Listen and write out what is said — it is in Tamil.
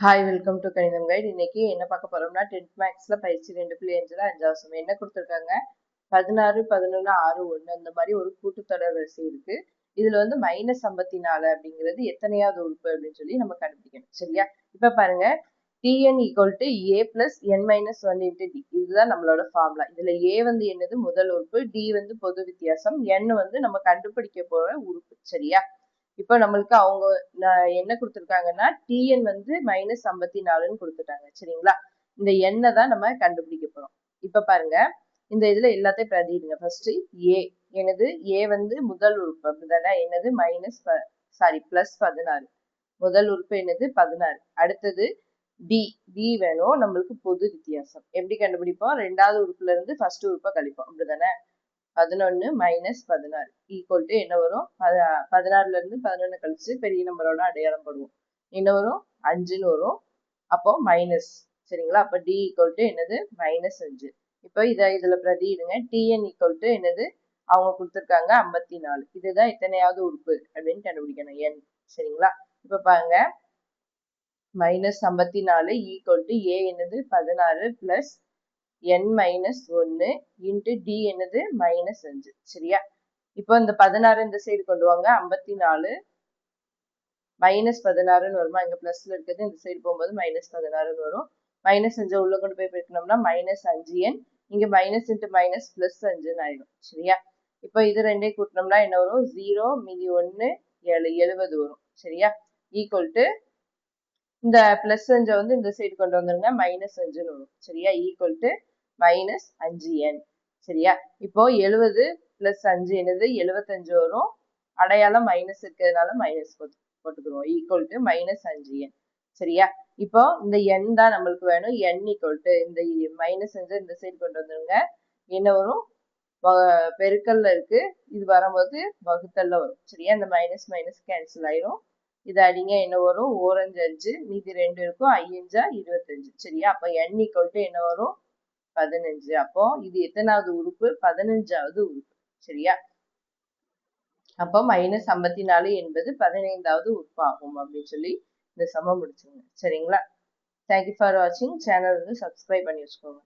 ஹாய் வெல்கம் டு கணிதம் கைட். இன்னைக்கு என்ன பார்க்க போறோம்னா 10th மேக்ஸ்ல பயிற்சி 2.5ல 5வது சம் என்ன கொடுத்துருக்காங்க. 16, 11, 6, 1 அந்த மாதிரி ஒரு கூட்டுத்தொடர் வரிசை இருக்கு. இதுல வந்து -54 அப்படிங்கிறது எத்தனையாவது உறுப்பு அப்படின்னு சொல்லி நம்ம கண்டுபிடிக்கணும். சரியா? இப்ப பாருங்க, tn = a plus n minus 1 into d. இதுதான் நம்மளோட ஃபார்முலா. இதுல a வந்து என்னது முதல் உறுப்பு, d வந்து பொது வித்தியாசம், n வந்து நம்ம கண்டுபிடிக்க போற உறுப்பு. சரியா? இப்போ நம்மளுக்கு அவங்க என்ன கொடுத்துருக்காங்கன்னா tn வந்து -54ன்னு கொடுத்துட்டாங்க. சரிங்களா? இந்த எண்ணை தான் நம்ம கண்டுபிடிக்க போறோம். இப்ப பாருங்க, இந்த இதுல எல்லாத்தையும் பிரதிடுங்க. ஃபர்ஸ்ட் a என்னது, a வந்து முதல் உறுப்பு அப்படிதானே, என்னது +16 முதல் உறுப்பு என்னது 16. அடுத்தது d வேணும் நம்மளுக்கு பொது வித்தியாசம். எப்படி கண்டுபிடிப்போம், ரெண்டாவது உறுப்புல இருந்து ஃபர்ஸ்ட் உறுப்பை கழிப்போம் அப்படிதானே. 11 - 16 ஈக்குவல் டு என்ன வரும், 16ல இருந்து 11 கழிச்சு பெரிய நம்பரோட அடையாளம் போடுவோம், என்ன வரும் 5ன்னு வரும். அப்போ மைனஸ். சரிங்களா? அப்ப d ஈக்குவல் டு என்னது -5. இப்போ இதுல பிரதியிடுங்க. tn ஈக்குவல் டு என்னது, அவங்க கொடுத்துருக்காங்க 54. இதுதான் எத்தனையாவது உறுப்பு அப்படின்னு கண்டுபிடிக்கணும், n. சரிங்களா? இப்ப பாருங்க, -54 ஈக்குவல் டு a என்னது 16 பிளஸ் n-1 into d என்னது -5. சரியா? இப்போ இந்த 16 இந்த சைடு கொண்டு வாங்க, 54 -16ன்னு வருமா, இங்க பிளஸ்ல இருக்கிறது இந்த சைடு போகும்போது -16ன்னு வரும். -5 உள்ள கொண்டு போய் பெருக்கணும்னா -5n, இங்க மைனஸ் இன்ட்டு மைனஸ் பிளஸ் 5ன்னு ஆயிடும். சரியா? இப்போ இது ரெண்டையும் கூட்டினோம்னா என்ன வரும், 0 மீதி 1 7 70 வரும். சரியா? ஈக்குவல் டு இந்த பிளஸ் 5 வந்து இந்த சைடு கொண்டு வந்துருங்க, -5ன்னு வரும். சரியா? Equal to -5n. சரியா? இப்போ 70 + 5 என்னது 75 வரும். அடையாளம் மைனஸ் இருக்கிறதுனால மைனஸ் போட்டுக்கிறோம். Equal to -5n. சரியா? இப்போ இந்த n தான் நம்மளுக்கு வேணும். n ஈக்குவல் டு இந்த -5 இந்த சைடு கொண்டு வந்துருங்க, என்ன வரும், பெருக்கல்ல இருக்கு, இது வரும்போது வகுத்தல்ல வரும். சரியா? இந்த மைனஸ் மைனஸ் கேன்சல் ஆயிரும். இது அடிங்க, என்ன வரும், 4 5 மீதி 2 இருக்கும், 5 25. சரியா? அப்ப n ஈக்குவல் டு என்ன வரும், 15. அப்போ இது எத்தனாவது உறுப்பு, 15வது உறுப்பு. சரியா? அப்போ -54 என்பது 15வது உறுப்பு ஆகும் அப்படின்னு சொல்லி இந்த சமம் முடிச்சுங்க. சரிங்களா? தேங்க்யூ ஃபார் வாட்சிங். சேனல் வந்து சப்ஸ்கிரைப் பண்ணி வச்சுக்கோங்க.